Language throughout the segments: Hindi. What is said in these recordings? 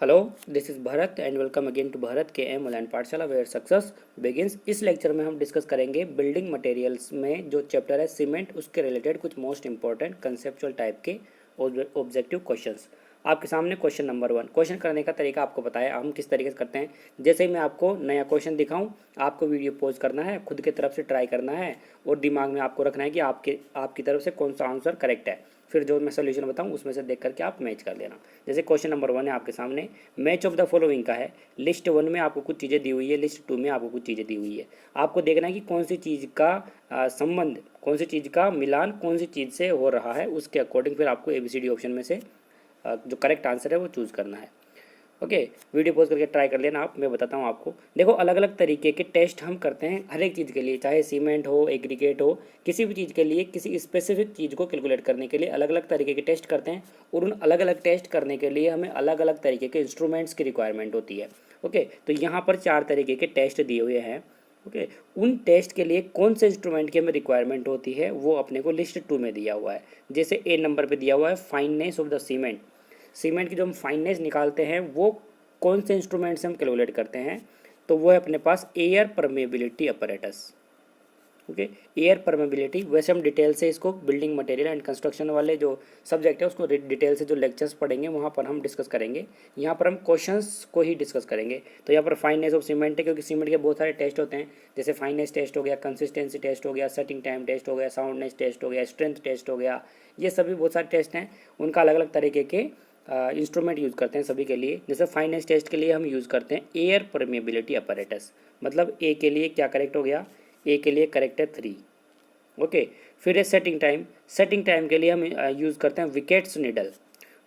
Hello, this is Bharat and welcome again to Bharat K M online Pathshala where success begins. इस लेक्चर में हम डिस्कस करेंगे बिल्डिंग मटेरियल्स में जो चैप्टर है सीमेंट, उसके रिलेटेड कुछ मोस्ट इंपॉर्टेंट कंसेप्चुअल टाइप के ऑब्जेक्टिव क्वेश्चंस। आपके सामने क्वेश्चन नंबर 1। क्वेश्चन करने का तरीका आपको बताया हम किस तरीके से करते हैं। जैसे ही मैं आपको नया क्वेश्चन दिखाऊं, आपको वीडियो पॉज करना है, खुद की तरफ से ट्राई करना है और दिमाग में आपको रखना है कि आपकी तरफ से कौन सा आंसर करेक्ट है। फिर जो मैं सोल्यूशन बताऊं उसमें से देख करके आप मैच कर लेना। जैसे क्वेश्चन नंबर 1 है आपके सामने, मैच ऑफ द फॉलोइंग का है। लिस्ट 1 में आपको कुछ चीज़ें दी हुई है, लिस्ट 2 में आपको कुछ चीज़ें दी हुई है। आपको देखना है कि कौन सी चीज़ का संबंध, कौन सी चीज़ का मिलान कौन सी चीज़ से हो रहा है, उसके अकॉर्डिंग फिर आपको ABCD ऑप्शन में से जो करेक्ट आंसर है वो चूज़ करना है। ओके, वीडियो पॉज करके ट्राई कर लेना आप। मैं बताता हूँ आपको। देखो, अलग अलग तरीके के टेस्ट हम करते हैं हर एक चीज़ के लिए, चाहे सीमेंट हो, एग्रीगेट हो, किसी भी चीज़ के लिए, किसी स्पेसिफिक चीज़ को कैलकुलेट करने के लिए अलग अलग तरीके के टेस्ट करते हैं। और उन अलग अलग टेस्ट करने के लिए हमें अलग अलग तरीके के इंस्ट्रूमेंट्स की रिक्वायरमेंट होती है। ओके, तो यहाँ पर 4 तरीके के टेस्ट दिए हुए हैं। ओके, उन टेस्ट के लिए कौन से इंस्ट्रूमेंट की हमें रिक्वायरमेंट होती है वो अपने को लिस्ट 2 में दिया हुआ है। जैसे A नंबर पे दिया हुआ है fineness of the cement. Cement की जो हम फाइननेस निकालते हैं वो कौन से इंस्ट्रूमेंट से हम कैलकुलेट करते हैं, तो वो है अपने पास air permeability apparatus. Okay, air permeability. वैसे हम डिटेल से इसको बिल्डिंग मटेरियल एंड कंस्ट्रक्शन वाले जो सब्जेक्ट है उसको डिटेल से जो लेक्चर्स पढ़ेंगे वहाँ पर हम डिस्कस करेंगे। यहाँ पर हम क्वेश्चंस को ही डिस्कस करेंगे। तो यहाँ पर फाइननेस ऑफ सीमेंट है, क्योंकि सीमेंट के बहुत सारे टेस्ट होते हैं। जैसे फाइननेस टेस्ट हो गया, कंसिस्टेंसी टेस्ट हो गया, सेटिंग टाइम टेस्ट हो गया, साउंडनेस टेस्ट हो गया, स्ट्रेंथ टेस्ट हो गया। ये सभी बहुत सारे टेस्ट हैं, उनका अलग अलग तरीके के इंस्ट्रूमेंट यूज़ करते हैं सभी के लिए। जैसे फाइनेंस टेस्ट के लिए हम यूज़ करते हैं एयर परमेबिलिटी अपैरेटस। मतलब ए के लिए क्या करेक्ट हो गया, ए के लिए करेक्ट है 3। ओके, फिर है सेटिंग टाइम। सेटिंग टाइम के लिए हम यूज़ करते हैं विकेट्स नीडल।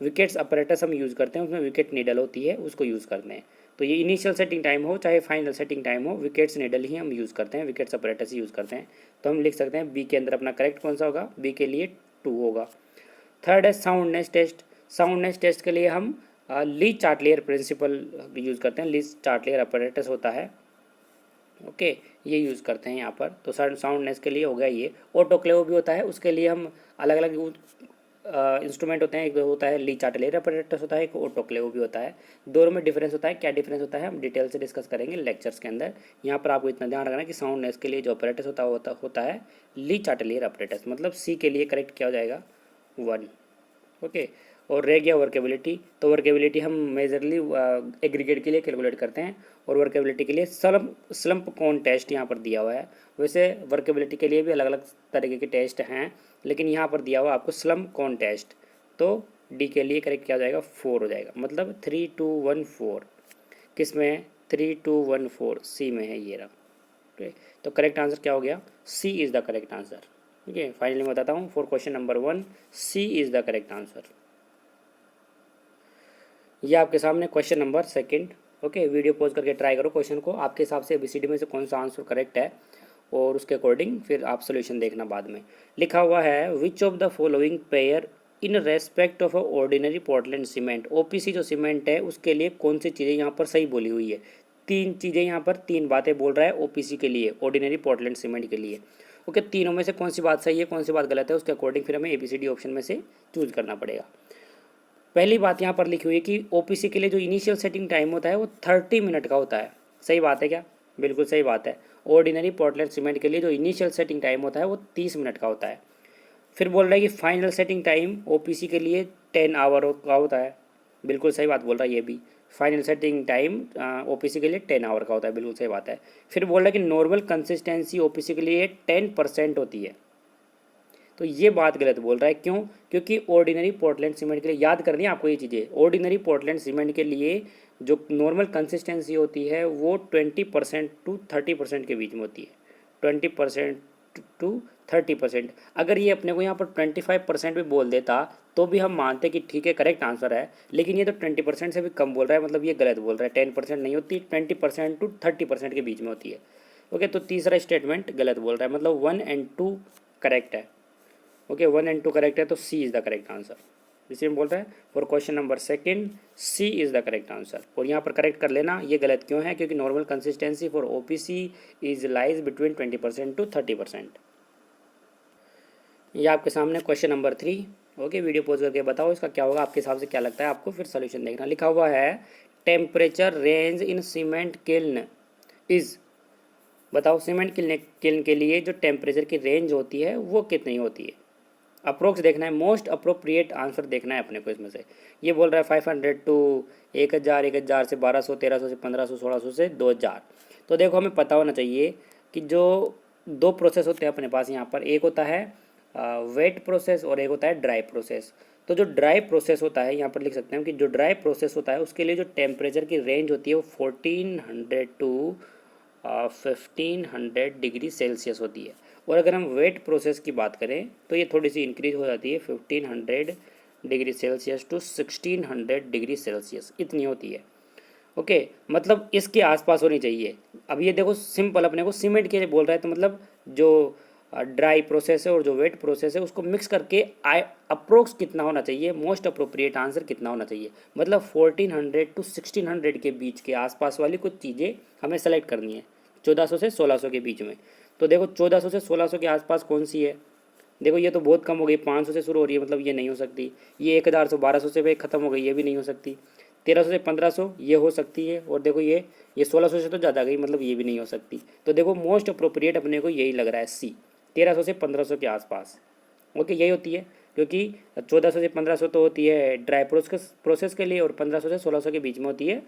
विकेट्स अपैरेटस हम यूज़ करते हैं, उसमें विकेट नीडल होती है, उसको यूज़ करते हैं। तो ये इनिशियल सेटिंग टाइम हो चाहे फाइनल सेटिंग टाइम हो, विकेट्स नीडल ही हम यूज़ करते हैं, विकेट्स अपैरेटस ही यूज़ करते हैं। तो हम लिख सकते हैं बी के अंदर अपना करेक्ट कौन सा होगा, बी के लिए 2 होगा। थर्ड है साउंडनेस टेस्ट। साउंडनेस टेस्ट के लिए हम ली चार्टलियर प्रिंसिपल यूज़ करते हैं, ली चार्टलियर अपैरेटस होता है। ओके, ये यूज़ करते हैं यहाँ पर। तो साउंडनेस के लिए हो गया ये। ऑटोक्लेव भी होता है, उसके लिए हम अलग अलग इंस्ट्रूमेंट होते हैं। एक होता है ली चार्टलियर अपैरेटस होता है, एक ऑटोक्लेव भी होता है। दोनों में डिफरेंस होता है, क्या डिफरेंस होता है हम डिटेल से डिस्कस करेंगे लेक्चर्स के अंदर। यहाँ पर आपको इतना ध्यान रखना है कि साउंडनेस के लिए जो अपैरेटस होता है ली चार्टलियर अपैरेटस। मतलब सी के लिए करेक्ट क्या हो जाएगा, 1। ओके, और रह गया वर्केबिलिटी। तो वर्केबिलिटी हम मेजरली एग्रीगेट के लिए कैलकुलेट करते हैं, और वर्केबिलिटी के लिए स्लम्प कौन टेस्ट यहाँ पर दिया हुआ है। वैसे वर्केबिलिटी के लिए भी अलग अलग तरीके के टेस्ट हैं, लेकिन यहाँ पर दिया हुआ आपको स्लम्प कौन टेस्ट। तो डी के लिए करेक्ट क्या हो जाएगा, 4 हो जाएगा। मतलब 3 2 1 4 किस में है, 3 2 1 4 सी में है ये रहा। ओके, तो करेक्ट आंसर क्या हो गया, C is the correct answer. ठीक है, फाइनली मैं बताता हूँ for question number 1 C is the correct answer. ये आपके सामने question number 2। Okay, video pause करके ट्राई करो क्वेश्चन को, आपके हिसाब से ABCD में से कौन सा आंसर करेक्ट है, और उसके अकॉर्डिंग फिर आप सोल्यूशन देखना बाद में। लिखा हुआ है which of the following pair in respect of a ordinary Portland cement. OPC जो सीमेंट है उसके लिए कौन सी चीज़ें यहाँ पर सही बोली हुई है। 3 चीज़ें यहाँ पर, 3 बातें बोल रहा है OPC के लिए, ऑर्डिनरी पोर्टलैंड सीमेंट के लिए। ओके, तीनों में से कौन सी बात सही है, कौन सी बात गलत है, उसके अकॉर्डिंग फिर हमें ABCD ऑप्शन में से चूज करना पड़ेगा। पहली बात यहाँ पर लिखी हुई है कि OPC के लिए जो इनिशियल सेटिंग टाइम होता है वो 30 मिनट का होता है। सही बात है क्या, बिल्कुल सही बात है। ऑर्डिनरी पोर्टलैंड सीमेंट के लिए जो इनिशियल सेटिंग टाइम होता है वो 30 मिनट का होता है। फिर बोल रहा है कि फाइनल सेटिंग टाइम OPC के लिए 10 आवर का होता है। बिल्कुल सही बात बोल रहा है ये भी। फाइनल सेटिंग टाइम OPC के लिए 10 आवर का होता है, बिल्कुल सही बात है। फिर बोल रहा है कि नॉर्मल कंसिस्टेंसी OPC के लिए 10% होती है। तो ये बात गलत बोल रहा है, क्यों, क्योंकि ऑर्डिनरी पोर्टलैंड सीमेंट के लिए याद करनी है आपको ये चीज़ें। ऑर्डिनरी पोर्टलैंड सीमेंट के लिए जो नॉर्मल कंसिस्टेंसी होती है वो 20% टू 30% के बीच में होती है। 20% टू 30%। अगर ये अपने को यहाँ पर 25% भी बोल देता तो भी हम मानते कि ठीक है करेक्ट आंसर है, लेकिन ये तो 20% से भी कम बोल रहा है, मतलब ये गलत बोल रहा है। 10% नहीं होती, 20% टू 30% के बीच में होती है। ओके, तो तीसरा स्टेटमेंट गलत बोल रहा है, मतलब 1 एंड 2 करेक्ट है। ओके, 1 एंड 2 करेक्ट है, तो C is the correct answer. इसी में बोल रहा है for question number 2 C is the correct answer. और यहाँ पर करेक्ट कर लेना, ये गलत क्यों है, क्योंकि normal consistency for OPC is lies between 20% to 30%। ये आपके सामने question number 3। Okay, video pause करके बताओ इसका क्या होगा, आपके हिसाब से क्या लगता है आपको, फिर सोल्यूशन देखना। लिखा हुआ है temperature range in cement kiln is. बताओ सीमेंट किल्न के लिए जो टेम्परेचर की रेंज होती है वो कितनी होती है। अप्रोक्स देखना है, मोस्ट अप्रोप्रिएट आंसर देखना है अपने को इसमें से। ये बोल रहा है 500 टू 1000, 1000 से 1200, 1300 से 1500, 1600 से 2000। तो देखो हमें पता होना चाहिए कि जो दो प्रोसेस होते हैं अपने पास यहाँ पर, एक होता है वेट प्रोसेस और एक होता है ड्राई प्रोसेस। तो जो ड्राई प्रोसेस होता है यहाँ पर लिख सकते हैं कि जो ड्राई प्रोसेस होता है उसके लिए जो टेम्परेचर की रेंज होती है वो 1400 टू 1500 डिग्री सेल्सियस होती है। और अगर हम वेट प्रोसेस की बात करें तो ये थोड़ी सी इंक्रीज हो जाती है 1500 degree Celsius to 1600 degree Celsius, इतनी होती है। ओके, मतलब इसके आसपास होनी चाहिए। अब ये देखो सिंपल अपने को सीमेंट के लिए बोल रहा है, तो मतलब जो ड्राई प्रोसेस है और जो वेट प्रोसेस है उसको मिक्स करके अप्रोक्स कितना होना चाहिए, मोस्ट अप्रोप्रिएट आंसर कितना होना चाहिए। मतलब 1400 टू 1600 के बीच के आसपास वाली कुछ चीज़ें हमें सेलेक्ट करनी है, 1400 से 1600 के बीच में। तो देखो 1400 से 1600 के आसपास कौन सी है। देखो ये तो बहुत कम हो गई, 500 से शुरू हो रही है, मतलब ये नहीं हो सकती। ये 1000 से 1200 से ख़त्म हो गई, ये भी नहीं हो सकती। 1300 से 1500 ये हो सकती है। और देखो ये 1600 से तो ज़्यादा गई, मतलब ये भी नहीं हो सकती। तो देखो मोस्ट अप्रोप्रिएट अपने को यही लग रहा है, सी, 1300 से 1500 के आसपास। ओके, यही होती है, क्योंकि 1400 से 1500 तो होती है ड्राई प्रोसेस के लिए और 1500 से 1600 के बीच में होती है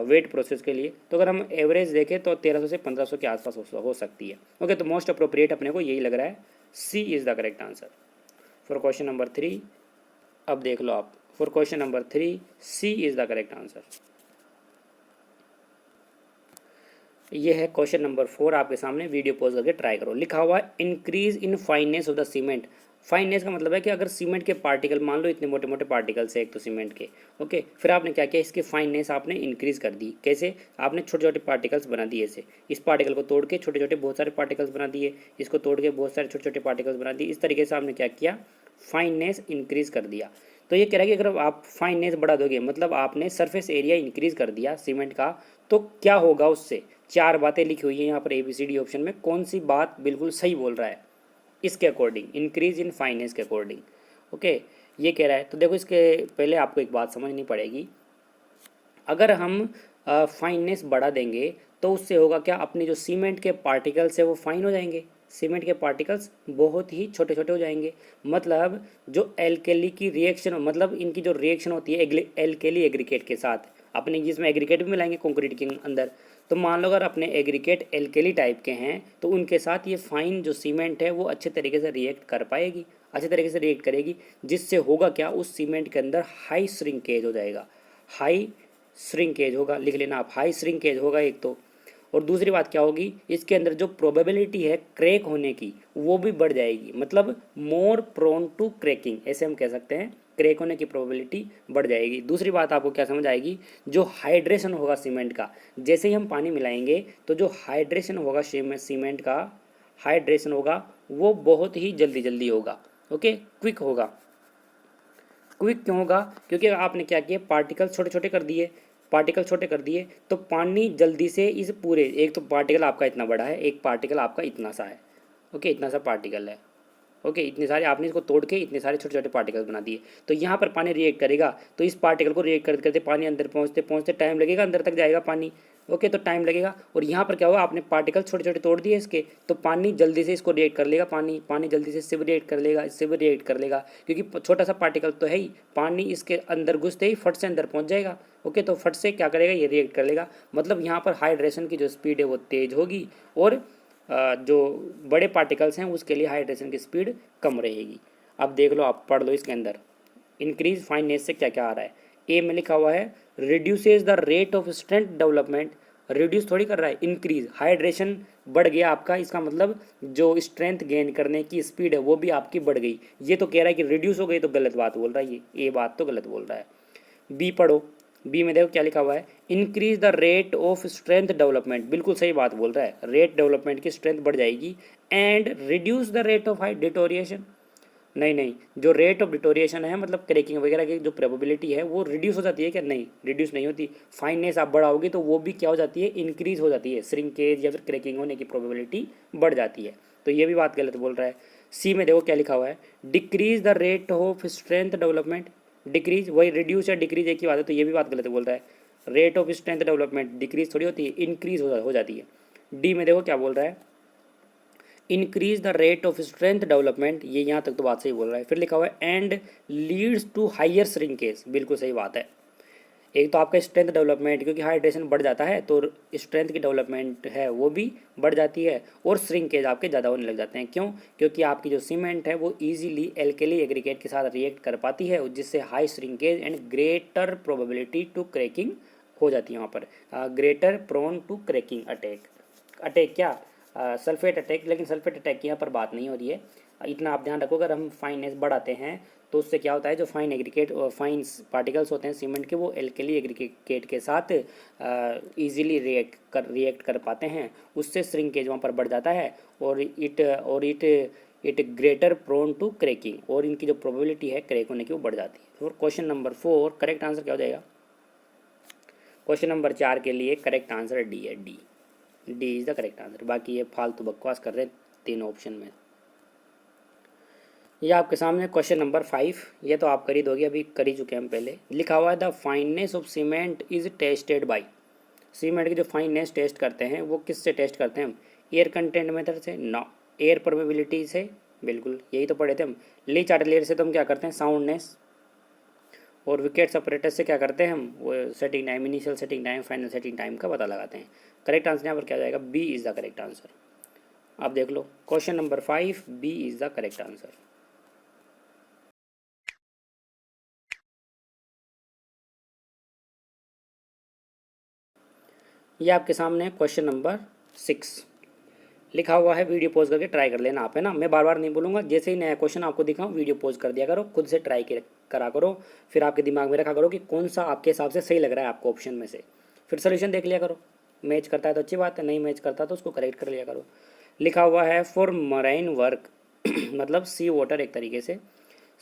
वेट प्रोसेस के लिए। तो अगर हम एवरेज देखें तो 1300 से 1500 के आसपास हो सकती है। ओके, तो मोस्ट अप्रोप्रिएट अपने को यही लग रहा है, C is the correct answer for question number 3। अब देख लो आप, for question number 3 C is the correct answer. ये है क्वेश्चन नंबर 4 आपके सामने, वीडियो पॉज करके ट्राई करो। लिखा हुआ है increase in fineness of the cement. Fineness का मतलब है कि अगर सीमेंट के पार्टिकल, मान लो इतने मोटे मोटे पार्टिकल्स है एक तो सीमेंट के, ओके, फिर आपने क्या किया, इसकी फाइननेस आपने इंक्रीज कर दी। कैसे? आपने छोटे छोटे पार्टिकल्स बना दिए ऐसे, इस पार्टिकल को तोड़ के छोटे छोटे बहुत सारे पार्टिकल्स बना दिए, इसको तोड़ के बहुत सारे छोटे छोटे पार्टिकल्स बना दिए। इस तरीके से आपने क्या किया, फाइननेस इंक्रीज कर दिया। तो ये कह रहा है कि अगर आप फाइननेस बढ़ा दोगे, मतलब आपने सरफेस एरिया इंक्रीज कर दिया सीमेंट का, तो क्या होगा उससे। 4 बातें लिखी हुई है यहाँ पर ABCD ऑप्शन में, कौन सी बात बिल्कुल सही बोल रहा है इसके अकॉर्डिंग, इंक्रीज इन फाइनेंस के अकॉर्डिंग। ओके, ये कह रहा है। तो देखो इसके पहले आपको एक बात समझनी पड़ेगी। अगर हम फाइननेस बढ़ा देंगे तो उससे होगा क्या, अपनी जो सीमेंट के पार्टिकल्स है वो फाइन हो जाएंगे। सीमेंट के पार्टिकल्स बहुत ही छोटे छोटे हो जाएंगे। मतलब जो एल्केली की रिएक्शन, मतलब इनकी जो रिएक्शन होती है एल्केली एग्रीगेट के साथ, अपने जिसमें एग्रीगेट भी मिलाएंगे कंक्रीट के अंदर, तो मान लो अगर अपने एग्रीगेट एल्केली टाइप के हैं तो उनके साथ ये फाइन जो सीमेंट है वो अच्छे तरीके से रिएक्ट कर पाएगी, अच्छे तरीके से रिएक्ट करेगी, जिससे होगा क्या, उस सीमेंट के अंदर हाई श्रिंकेज हो जाएगा। हाई श्रिंकेज होगा, लिख लेना आप, हाई श्रिंकेज होगा एक तो। और दूसरी बात क्या होगी, इसके अंदर जो प्रोबेबिलिटी है क्रैक होने की वो भी बढ़ जाएगी। मतलब मोर प्रोन टू क्रैकिंग, ऐसे हम कह सकते हैं, क्रैक होने की प्रोबेबिलिटी बढ़ जाएगी। दूसरी बात आपको क्या समझ आएगी, जो हाइड्रेशन होगा सीमेंट का, जैसे ही हम पानी मिलाएंगे तो जो हाइड्रेशन होगा सीमेंट का, हाइड्रेशन होगा वो बहुत ही जल्दी जल्दी होगा। ओके, क्विक होगा। क्विक क्यों होगा, क्योंकि आपने क्या किया, पार्टिकल छोटे छोटे कर दिए, पार्टिकल छोटे कर दिए तो पानी जल्दी से इस पूरे, एक तो पार्टिकल आपका इतना बड़ा है, एक पार्टिकल आपका इतना सा है। ओके, इतना सा पार्टिकल है। ओके, इतने सारे आपने इसको तोड़ के इतने सारे छोटे छोटे पार्टिकल्स बना दिए। तो यहाँ पर पानी रिएक्ट करेगा, तो इस पार्टिकल को रिएक्ट करते करते पानी अंदर पहुँचते पहुँचते टाइम लगेगा, अंदर तक जाएगा पानी। ओके, तो टाइम लगेगा। और यहाँ पर क्या होगा, आपने पार्टिकल छोटे छोटे तोड़ दिए इसके, तो पानी जल्दी से इसको रिएक्ट कर लेगा, पानी जल्दी से इससे भी रिएक्ट कर लेगा, इससे भी रिएक्ट कर लेगा, क्योंकि छोटा सा पार्टिकल तो है ही। पानी इसके अंदर घुसते ही फट से अंदर पहुँच जाएगा। ओके, तो फट से क्या करेगा, ये रिएक्ट कर लेगा। मतलब यहाँ पर हाइड्रेशन की जो स्पीड है वो तेज़ होगी, और जो बड़े पार्टिकल्स हैं उसके लिए हाइड्रेशन की स्पीड कम रहेगी। अब देख लो, आप पढ़ लो इसके अंदर इंक्रीज फाइननेस से क्या क्या आ रहा है। ए में लिखा हुआ है reduces the rate of strength development. Reduce थोड़ी कर रहा है, इंक्रीज, हाइड्रेशन बढ़ गया आपका, इसका मतलब जो स्ट्रेंथ गेन करने की स्पीड है वो भी आपकी बढ़ गई। ये तो कह रहा है कि रिड्यूस हो गई, तो गलत बात बोल रहा है ये बात तो गलत बोल रहा है। बी पढ़ो, बी में देखो क्या लिखा हुआ है, increase the rate of strength development. बिल्कुल सही बात बोल रहा है, रेट डेवलपमेंट की स्ट्रेंथ बढ़ जाएगी। And reduce the rate of high deterioration. नहीं, जो रेट ऑफ डिटोरिएशन है, मतलब क्रैकिंग वगैरह की जो प्रोबेबिलिटी है वो रिड्यूस हो जाती है क्या, नहीं, रिड्यूस नहीं होती। फाइननेस आप बढ़ाओगे तो वो भी क्या हो जाती है, इंक्रीज हो जाती है, श्रिंकेज या फिर क्रैकिंग होने की प्रोबेबिलिटी बढ़ जाती है। तो ये भी बात गलत बोल रहा है। सी में देखो क्या लिखा हुआ है, decrease the rate of strength development. Decrease, वही रिड्यूस या डिक्रीज एक ही बात है, तो ये भी बात गलत बोल रहा है। Rate of strength development decrease थोड़ी होती है, इंक्रीज हो जाती है। डी में देखो क्या बोल रहा है, increase the rate of strength development, ये यहाँ तक तो बात सही बोल रहा है। फिर लिखा हुआ है and leads to higher shrinkage, बिल्कुल सही बात है। एक तो आपका स्ट्रेंथ डेवलपमेंट, क्योंकि हाइड्रेशन बढ़ जाता है तो स्ट्रेंथ की डेवलपमेंट है वो भी बढ़ जाती है, और श्रिंकेज आपके ज़्यादा होने लग जाते हैं। क्यों? क्योंकि आपकी जो सीमेंट है वो इजीली एल्केली एग्रीगेट के साथ रिएक्ट कर पाती है, जिससे high shrinkage and greater probability to cracking हो जाती है। वहाँ पर greater prone to cracking attack क्या सल्फेट अटैक, लेकिन सल्फेट अटैक की यहाँ पर बात नहीं हो रही है। इतना आप ध्यान रखो, अगर हम फाइनेस बढ़ाते हैं तो उससे क्या होता है, जो फाइन एग्रीगेट फाइन पार्टिकल्स होते हैं सीमेंट के, वो एल्केली एग्रीगेट के साथ इजीली रिएक्ट कर पाते हैं, उससे श्रिंकेज वहाँ पर बढ़ जाता है, और it greater prone to cracking, और इनकी जो प्रोबेबिलिटी है क्रैक होने की वो बढ़ जाती है। और क्वेश्चन नंबर 4 करेक्ट आंसर क्या हो जाएगा? क्वेश्चन नंबर 4 के लिए करेक्ट आंसर डी है, D is the correct answer. बाकी ये फालतू बकवास कर रहे हैं तीनों ऑप्शन में। ये आपके सामने क्वेश्चन नंबर 5, ये तो आप कर ही दोगे, अभी कर ही चुके हैं हम पहले। लिखा हुआ है the fineness of cement is tested by, cement की जो फाइननेस टेस्ट करते हैं वो किससे टेस्ट करते हैं हम? एयर कंटेंट मेथड से? नो। एयर परमेबिलिटी से? बिल्कुल, यही तो पढ़े थे हम। ली चार्ट लेयर से तो हम क्या करते हैं? साउंडनेस। और विकेट सेपरेटर से क्या करते हैं हम? वो setting time, initial setting time, final setting time का पता लगाते हैं। करेक्ट आंसर यहाँ पर क्या आ जाएगा? B is the correct answer. आप देख लो question number 5, B is the correct answer. ये आपके सामने क्वेश्चन नंबर 6 लिखा हुआ है, वीडियो पॉज करके ट्राई कर लेना आप, है ना। मैं बार बार नहीं बोलूँगा, जैसे ही नया क्वेश्चन आपको दिखाऊँ वीडियो पॉज कर दिया करो, खुद से ट्राई करा करो, फिर आपके दिमाग में रखा करो कि कौन सा आपके हिसाब से सही लग रहा है आपको ऑप्शन में से, फिर सोल्यूशन देख लिया करो। मैच करता है तो अच्छी बात है, नहीं मैच करता तो उसको करेक्ट कर लिया करो। लिखा हुआ है फॉर मराइन वर्क मतलब सी वाटर, एक तरीके से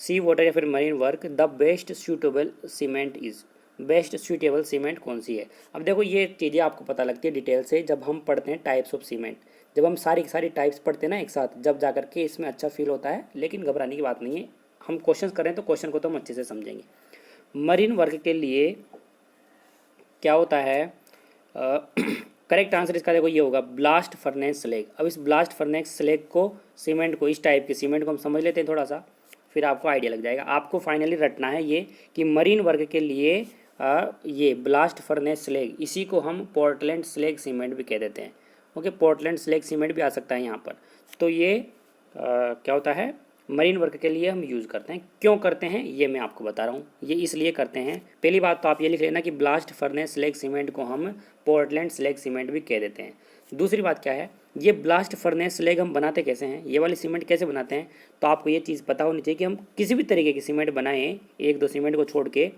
सी वाटर या फिर marine work the best suitable cement is, best suitable cement कौन सी है? अब देखो ये चीज़ें आपको पता लगती है डिटेल से जब हम पढ़ते हैं टाइप्स ऑफ सीमेंट। जब हम सारी सारी टाइप्स पढ़ते हैं ना एक साथ, जब जा करके इसमें अच्छा फील होता है। लेकिन घबराने की बात नहीं है, हम क्वेश्चन करें तो क्वेश्चन को तो हम अच्छे से समझेंगे। मरीन वर्क के लिए क्या होता है? करेक्ट आंसर इसका देखो ये होगा ब्लास्ट फर्नेस स्लैग। अब इस ब्लास्ट फर्नेस स्लैग को, सीमेंट को, इस टाइप के सीमेंट को हम समझ लेते हैं थोड़ा सा, फिर आपको आइडिया लग जाएगा। आपको फाइनली रटना है ये कि मरीन वर्क के लिए ये ब्लास्ट फर्नेस स्लैग, इसी को हम पोर्टलैंड स्लैग सीमेंट भी कह देते हैं। ओके, पोर्टलैंड स्लैग सीमेंट भी आ सकता है यहाँ पर। तो ये क्या होता है, मरीन वर्क के लिए हम यूज़ करते हैं। क्यों करते हैं ये मैं आपको बता रहा हूँ। ये इसलिए करते हैं, पहली बात तो आप ये लिख लेना कि ब्लास्ट फर्नेस स्लैग सीमेंट को हम पोर्टलैंड स्लैग सीमेंट भी कह देते हैं। दूसरी बात क्या है, ये ब्लास्ट फर्नेस स्लैग हम बनाते कैसे हैं, ये वाली सीमेंट कैसे बनाते हैं? तो आपको ये चीज़ पता होनी चाहिए कि हम किसी भी तरीके की सीमेंट बनाएं, एक दो सीमेंट को छोड़ के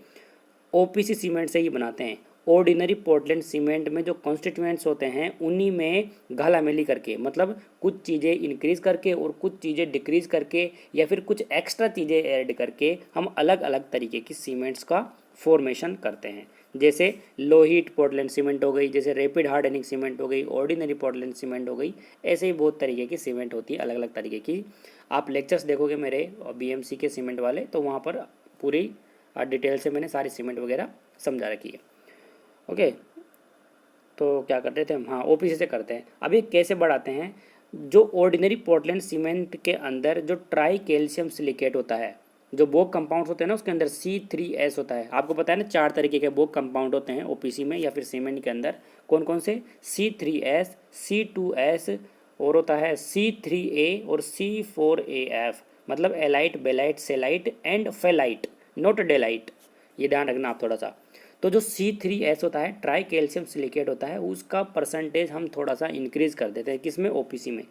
ओपीसी सीमेंट से ही बनाते हैं। ऑर्डिनरी पोर्टलैंड सीमेंट में जो कॉन्स्टिट्यूएंट्स होते हैं उन्हीं में घालामेली करके, मतलब कुछ चीज़ें इंक्रीज़ करके और कुछ चीज़ें डिक्रीज़ करके, या फिर कुछ एक्स्ट्रा चीज़ें ऐड करके हम अलग अलग तरीके की सीमेंट्स का फॉर्मेशन करते हैं। जैसे लो हीट पोर्टलैंड सीमेंट हो गई, जैसे रैपिड हार्डनिंग सीमेंट हो गई, ऑर्डिनरी पोर्टलैंड सीमेंट हो गई। ऐसे ही बहुत तरीके की सीमेंट होती है, अलग अलग तरीके की। आप लेक्चर्स देखोगे मेरे बीएमसी के सीमेंट वाले, तो वहाँ पर पूरी डिटेल से मैंने सारी सीमेंट वगैरह समझा रखी है। ओके, तो क्या करते थे हम? हाँ, ओपीसी से करते हैं। अब ये कैसे बढ़ाते हैं? जो ऑर्डिनरी पोर्टलैंड सीमेंट के अंदर जो ट्राई कैल्शियम सिलिकेट होता है, जो बोक कंपाउंड्स होते हैं ना, उसके अंदर C3S होता है। आपको पता है ना 4 तरीके के बोक कंपाउंड होते हैं ओपीसी में या फिर सीमेंट के अंदर। कौन कौन से? C3S, C2S, और होता है C3A और C4AF, मतलब alite, belite, celite and felite, not delight. ये ध्यान रखना आप थोड़ा सा। तो जो C3S होता है, ट्राई कैल्शियम सिलिकेट होता है, उसका परसेंटेज हम थोड़ा सा इंक्रीज़ कर देते हैं। किसमें? ओपीसी में।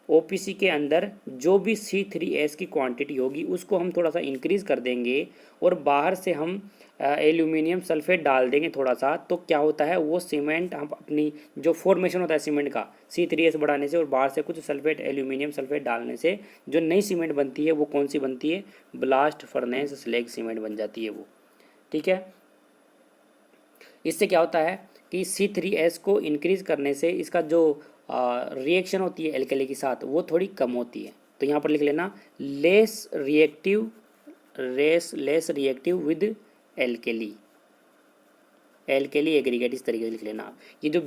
ओपीसी के अंदर जो भी C3S की क्वांटिटी होगी उसको हम थोड़ा सा इंक्रीज़ कर देंगे, और बाहर से हम एल्यूमिनियम सल्फेट डाल देंगे थोड़ा सा। तो क्या होता है, वो सीमेंट हम अपनी जो फॉर्मेशन होता है सीमेंट का C3S बढ़ाने से और बाहर से कुछ सल्फेट, एल्यूमिनियम सल्फेट डालने से जो नई सीमेंट बनती है वो कौन सी बनती है? ब्लास्ट फर्नेस स्लैग सीमेंट बन जाती है वो। ठीक है, इससे क्या होता है कि C3S को इंक्रीज़ करने से इसका जो रिएक्शन होती है एल्केली के साथ वो थोड़ी कम होती है। तो यहाँ पर लिख लेना less reactive with alkali, L के लिए एग्रीगेट, इस तरीके से लिख लेना आप। ये जो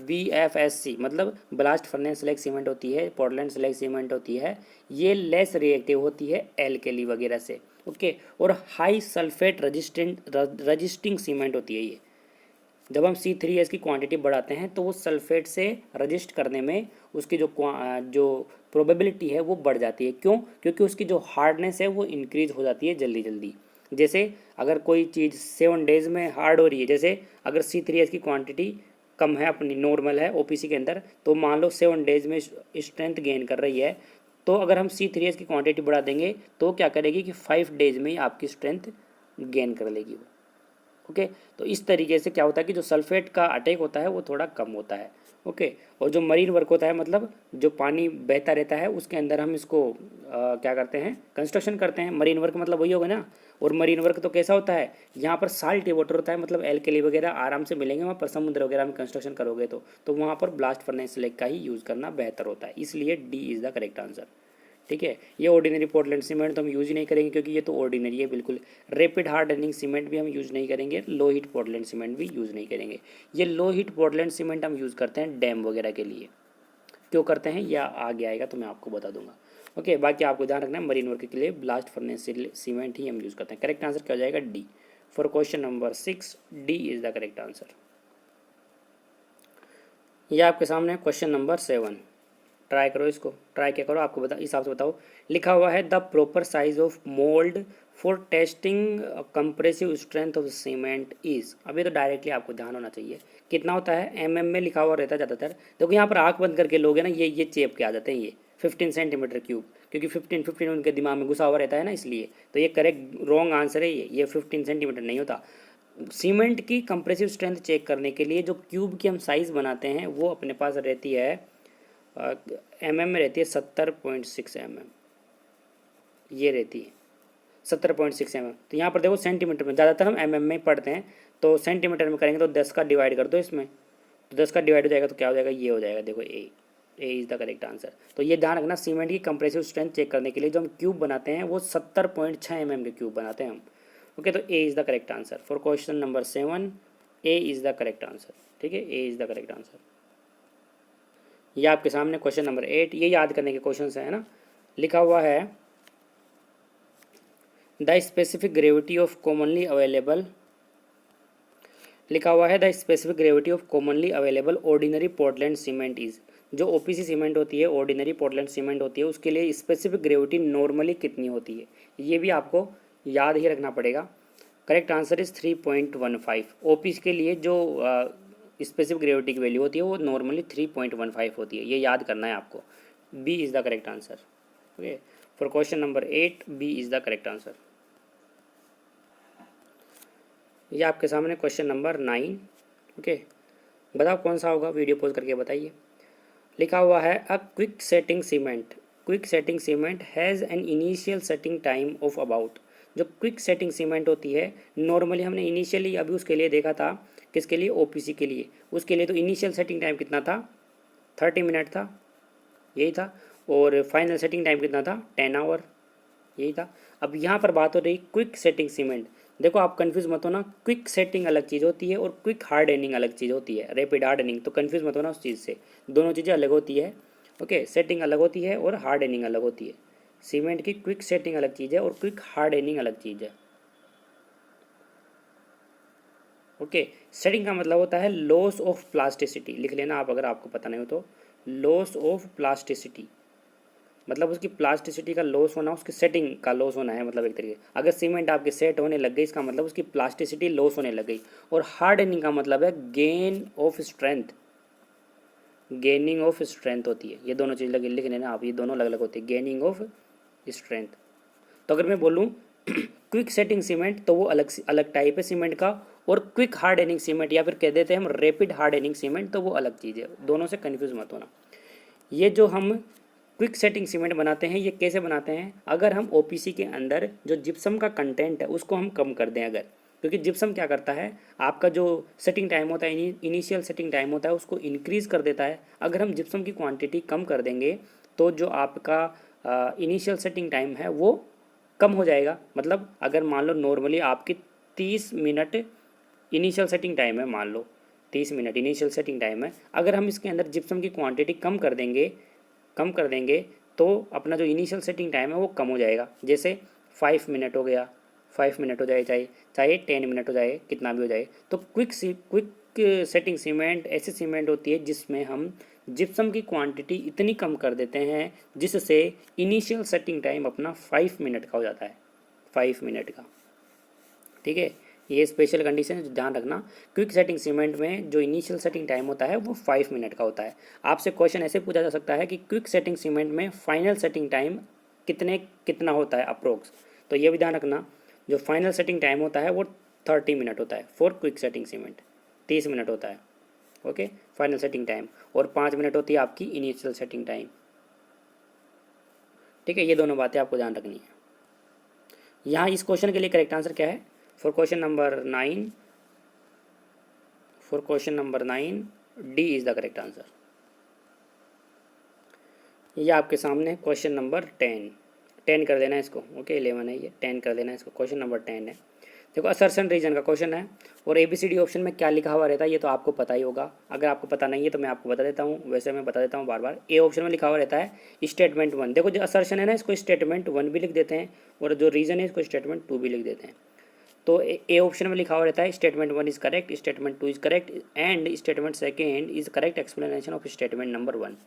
BFSC मतलब ब्लास्ट फर्नेस स्लैग सीमेंट होती है, पोर्टलैंड स्लैग सीमेंट होती है, ये लेस रिएक्टिव होती है एल्केली वगैरह से, ओके। और हाई सल्फेट रजिस्टिंग सीमेंट होती है ये। जब हम C3S की क्वांटिटी बढ़ाते हैं तो वो सल्फेट से रजिस्ट करने में उसकी जो प्रोबेबिलिटी है वो बढ़ जाती है। क्यों? क्योंकि उसकी जो हार्डनेस है वो इंक्रीज हो जाती है जल्दी जल्दी। जैसे अगर कोई चीज़ 7 डेज में हार्ड हो रही है, जैसे अगर C3S की क्वांटिटी कम है, अपनी नॉर्मल है OPC के अंदर, तो मान लो 7 डेज में स्ट्रेंथ गेन कर रही है, तो अगर हम C3S की क्वांटिटी बढ़ा देंगे तो क्या करेगी कि 5 डेज में ही आपकी स्ट्रेंथ गेन कर लेगी वो, ओके। तो इस तरीके से क्या होता है कि जो सल्फेट का अटैक होता है वो थोड़ा कम होता है, ओके। और जो मरीन वर्क होता है, मतलब जो पानी बहता रहता है उसके अंदर हम इसको क्या करते हैं, कंस्ट्रक्शन करते हैं। मरीन वर्क मतलब वही होगा ना। और मरीन वर्क तो कैसा होता है, यहाँ पर साल्टी वाटर होता है, मतलब एल्कली वगैरह आराम से मिलेंगे वहाँ पर, समुद्र वगैरह में कंस्ट्रक्शन करोगे तो वहाँ पर ब्लास्ट फर्नेस स्लैग का ही यूज़ करना बेहतर होता है। इसलिए D is the correct answer, ठीक है। ये ऑर्डिनरी पोर्टलैंड सीमेंट तो हम यूज़ ही नहीं करेंगे क्योंकि ये तो ऑर्डिनरी है बिल्कुल। रैपिड हार्डनिंग सीमेंट भी हम यूज़ नहीं करेंगे, लो हीट पोर्टलैंड सीमेंट भी यूज़ नहीं करेंगे। ये लो हीट पोर्टलैंड सीमेंट हम यूज़ करते हैं डैम वगैरह के लिए। क्यों करते हैं या आगे आएगा तो मैं आपको बता दूंगा, ओके। बाकी आपको ध्यान रखना है मरीन वर्क के लिए ब्लास्ट फर्नेस सीमेंट ही हम यूज़ करते हैं। करेक्ट आंसर क्या हो जाएगा? D. For question number 6 D is the correct answer. यह आपके सामने क्वेश्चन नंबर 7। ट्राई करो इसको, ट्राई क्या करो, आपको बता इस हिसाब से बताओ। लिखा हुआ है the proper size of mould for testing compressive strength of cement is. अभी तो डायरेक्टली आपको ध्यान होना चाहिए कितना होता है, में लिखा हुआ रहता है ज़्यादातर। देखो यहाँ पर आँख बंद करके लोग हैं ना, ये चेप के आ जाते हैं, ये 15 सेंटीमीटर क्यूब, क्योंकि 15 उनके दिमाग में घुसा हुआ रहता है ना, इसलिए। तो ये करेक्ट रॉन्ग आंसर है, ये 15 सेंटीमीटर नहीं होता। सीमेंट की कंप्रेसिव स्ट्रेंथ चेक करने के लिए जो क्यूब की हम साइज़ बनाते हैं वो अपने पास रहती है में रहती है 70.6 ये रहती है 70.6 तो यहाँ पर देखो सेंटीमीटर में, ज़्यादातर हम में ही पढ़ते हैं, तो सेंटीमीटर में करेंगे तो 10 का डिवाइड कर दो इसमें, तो 10 का डिवाइड हो जाएगा तो क्या हो जाएगा, ये हो जाएगा। देखो A is the correct answer. तो ये ध्यान रखना, सीमेंट की कंप्रेसिव स्ट्रेंथ चेक करने के लिए जो हम क्यूब बनाते हैं वो 70.6 के क्यूब बनाते हैं हम, ओके। तो A is the correct answer for question number 7। A is the correct answer, ठीक है, A is the correct answer. ये आपके सामने क्वेश्चन नंबर 8, ये याद करने के क्वेश्चन है ना। लिखा हुआ है the specific gravity of commonly available, लिखा हुआ है the specific gravity of commonly available ordinary Portland cement is. जो OPC सीमेंट होती है, ऑर्डिनरी पोर्टलैंड सीमेंट होती है, उसके लिए स्पेसिफिक ग्रेविटी नॉर्मली कितनी होती है, ये भी आपको याद ही रखना पड़ेगा। Correct answer is 3.15। OPC के लिए जो स्पेसिफिक ग्रेविटी की वैल्यू होती है वो नॉर्मली 3.15 होती है, ये याद करना है आपको। B is the correct answer, okay. For question number 8 B is the correct answer. ये आपके सामने क्वेश्चन नंबर 9, ओके। बताओ कौन सा होगा, वीडियो पॉज करके बताइए। लिखा हुआ है a quick setting cement has an initial setting time of about. जो क्विक सेटिंग सीमेंट होती है, नॉर्मली हमने इनिशियली अभी उसके लिए देखा था, किसके लिए, OPC के लिए। उसके लिए तो इनिशियल सेटिंग टाइम कितना था, 30 मिनट था, यही था। और फाइनल सेटिंग टाइम कितना था, 10 आवर, यही था। अब यहाँ पर बात हो रही क्विक सेटिंग सीमेंट। देखो आप कंफ्यूज मत होना, क्विक सेटिंग अलग चीज़ होती है और क्विक हार्डनिंग अलग चीज़ होती है, रैपिड हार्डनिंग। तो कंफ्यूज मत होना उस चीज़ से, दोनों चीज़ें अलग होती है, ओके। सेटिंग अलग होती है और हार्डनिंग अलग होती है। सीमेंट की क्विक सेटिंग अलग चीज़ है और क्विक हार्डनिंग अलग चीज़ है, ओके। सेटिंग का मतलब होता है लॉस ऑफ प्लास्टिसिटी, लिख लेना आप अगर आपको पता नहीं हो तो। लॉस ऑफ प्लास्टिसिटी मतलब उसकी प्लास्टिसिटी का लॉस होना, उसकी सेटिंग का लॉस होना है, मतलब एक तरीके। अगर सीमेंट आपके सेट होने लग गई, इसका मतलब उसकी प्लास्टिसिटी लॉस होने लग गई। और हार्डनिंग का मतलब है gain of strength, gaining of strength होती है। ये दोनों चीज़ लिख लेना आप, ये दोनों अलग अलग होती है, गेनिंग ऑफ स्ट्रेंथ। तो अगर मैं बोलूँ क्विक सेटिंग सीमेंट तो वो अलग टाइप है सीमेंट का, और क्विक हार्डनिंग सीमेंट या फिर कह देते हैं हम रैपिड हार्डनिंग सीमेंट, तो वो अलग चीज़ है। दोनों से कन्फ्यूज मत होना। ये जो हम क्विक सेटिंग सीमेंट बनाते हैं, ये कैसे बनाते हैं, अगर हम OPC के अंदर जो जिप्सम का कंटेंट है उसको हम कम कर दें अगर, क्योंकि जिप्सम क्या करता है, आपका जो सेटिंग टाइम होता है, इनिशियल सेटिंग टाइम होता है, उसको इंक्रीज़ कर देता है। अगर हम जिप्सम की क्वांटिटी कम कर देंगे तो जो आपका इनिशियल सेटिंग टाइम है वो कम हो जाएगा। मतलब अगर मान लो नॉर्मली आपकी 30 मिनट इनिशियल सेटिंग टाइम है, मान लो 30 मिनट इनिशियल सेटिंग टाइम है। अगर हम इसके अंदर जिप्सम की क्वांटिटी कम कर देंगे तो अपना जो इनिशियल सेटिंग टाइम है वो कम हो जाएगा। जैसे 5 मिनट हो गया, 5 मिनट हो जाए, चाहे चाहे 10 मिनट हो जाए, कितना भी हो जाए। तो क्विक सेटिंग सीमेंट ऐसी सीमेंट होती है जिसमें हम जिप्सम की क्वांटिटी इतनी कम कर देते हैं जिससे इनिशियल सेटिंग टाइम अपना 5 मिनट का हो जाता है, 5 मिनट का। ठीक है, ये स्पेशल कंडीशन है, ध्यान रखना। क्विक सेटिंग सीमेंट में जो इनिशियल सेटिंग टाइम होता है वो 5 मिनट का होता है। आपसे क्वेश्चन ऐसे पूछा जा सकता है कि क्विक सेटिंग सीमेंट में फाइनल सेटिंग टाइम कितना होता है अप्रोक्स। तो ये भी ध्यान रखना, जो फाइनल सेटिंग टाइम होता है वो 30 मिनट होता है for quick setting cement, 30 minute होता है। ओके, फाइनल सेटिंग टाइम, और 5 मिनट होती है आपकी इनिशियल सेटिंग टाइम। ठीक है, ये दोनों बातें आपको ध्यान रखनी है। यहाँ इस क्वेश्चन के लिए करेक्ट आंसर क्या है? For question number 9 D is the correct answer. ये आपके सामने क्वेश्चन नंबर 10 कर देना है इसको। ओके, 11 है ये, 10 कर देना है इसको। क्वेश्चन नंबर 10 है, देखो असर्शन रीजन का क्वेश्चन है और ABCD ऑप्शन में क्या लिखा हुआ रहता है ये तो आपको पता ही होगा। अगर आपको पता नहीं है तो मैं आपको बता देता हूँ, वैसे मैं बता देता हूँ बार बार। ए ऑप्शन में लिखा हुआ रहता है स्टेटमेंट 1। देखो जो असर्शन है ना, इसको स्टेटमेंट 1 भी लिख देते हैं और जो रीजन है इसको स्टेटमेंट 2 भी लिख देते हैं। तो ए ऑप्शन में लिखा हुआ रहता है statement 1 is correct, statement 2 is correct and statement second is correct explanation of statement number 1।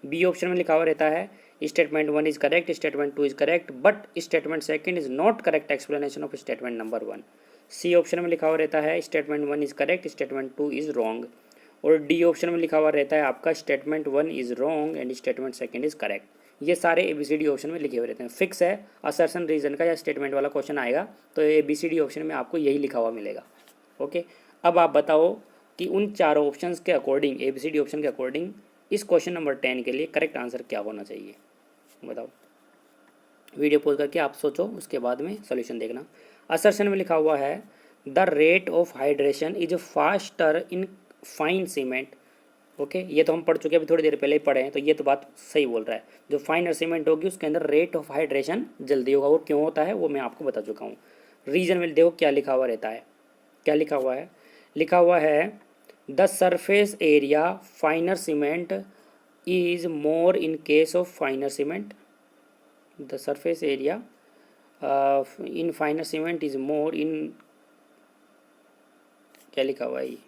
B option में लिखा हुआ रहता है statement 1 is correct, statement 2 is correct but statement second is not correct explanation of statement number 1। C option में लिखा हुआ रहता है statement 1 is correct, statement 2 is wrong. और डी ऑप्शन में लिखा हुआ रहता है आपका statement 1 is wrong and statement second is correct. ये सारे ABCD ऑप्शन में लिखे हुए रहते हैं। फिक्स है, असर्शन रीजन का या स्टेटमेंट वाला क्वेश्चन आएगा तो ABCD ऑप्शन में आपको यही लिखा हुआ मिलेगा। ओके, अब आप बताओ कि उन चारों ऑप्शंस के अकॉर्डिंग, ABCD ऑप्शन के अकॉर्डिंग इस क्वेश्चन नंबर 10 के लिए करेक्ट आंसर क्या होना चाहिए, बताओ। वीडियो पॉज करके आप सोचो, उसके बाद में सोल्यूशन देखना। असर्शन में लिखा हुआ है the rate of hydration is faster in fine cement. Okay, ये तो हम पढ़ चुके हैं, अभी थोड़ी देर पहले ही पढ़े हैं, तो ये तो बात सही बोल रहा है। जो फाइनर सीमेंट होगी उसके अंदर रेट ऑफ हाइड्रेशन जल्दी होगा। वो क्यों होता है वो मैं आपको बता चुका हूँ। रीजन में देखो क्या लिखा हुआ रहता है, क्या लिखा हुआ है, लिखा हुआ है the surface area finer cement is more in case of finer cement. The surface area in finer cement is more in, क्या लिखा हुआ है ये?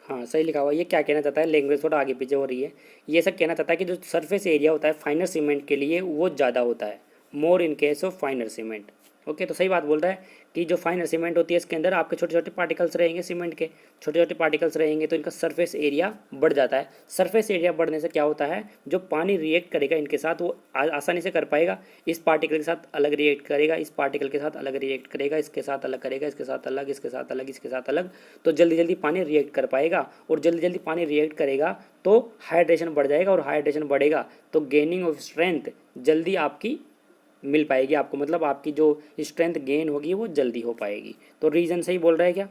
हाँ, सही लिखा हुआ है। ये क्या कहना चाहता है, लैंग्वेज थोड़ा आगे पीछे हो रही है। ये सब कहना चाहता है कि जो सरफेस एरिया होता है फाइनर सीमेंट के लिए वो ज़्यादा होता है, more in case of finer cement. Okay, तो सही बात बोल रहा है कि जो फाइनर सीमेंट होती है इसके अंदर आपके छोटे छोटे पार्टिकल्स रहेंगे, सीमेंट के छोटे छोटे पार्टिकल्स रहेंगे तो इनका सरफेस एरिया बढ़ जाता है। सरफेस एरिया बढ़ने से क्या होता है, जो पानी रिएक्ट करेगा इनके साथ वो आसानी से कर पाएगा। इस पार्टिकल के साथ अलग रिएक्ट करेगा, इस पार्टिकल के साथ अलग रिएक्ट करेगा, इसके साथ अलग करेगा, इसके साथ अलग, इसके साथ अलग, इसके साथ अलग, तो जल्दी जल्दी पानी रिएक्ट कर पाएगा। और जल्दी जल्दी पानी रिएक्ट करेगा तो हाइड्रेशन बढ़ जाएगा, और हाइड्रेशन बढ़ेगा तो गेनिंग ऑफ स्ट्रेंथ जल्दी आपकी मिल पाएगी आपको, मतलब आपकी जो स्ट्रेंथ गेन होगी वो जल्दी हो पाएगी। तो रीज़न सही बोल रहा है क्या?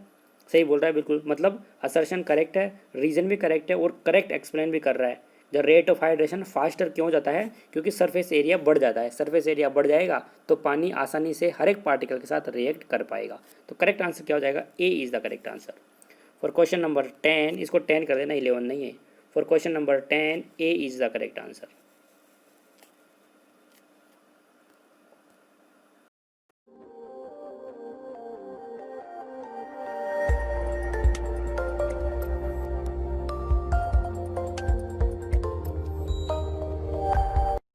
सही बोल रहा है बिल्कुल, मतलब असर्शन करेक्ट है, रीज़न भी करेक्ट है और करेक्ट एक्सप्लेन भी कर रहा है। The rate of hydration faster क्यों जाता है, क्योंकि सरफेस एरिया बढ़ जाता है। सरफेस एरिया बढ़ जाएगा तो पानी आसानी से हर एक पार्टिकल के साथ रिएक्ट कर पाएगा। तो करेक्ट आंसर क्या हो जाएगा? A is the correct answer for question number 10। इसको 10 कर देना, 11 नहीं है। For question number 10 A is the correct answer.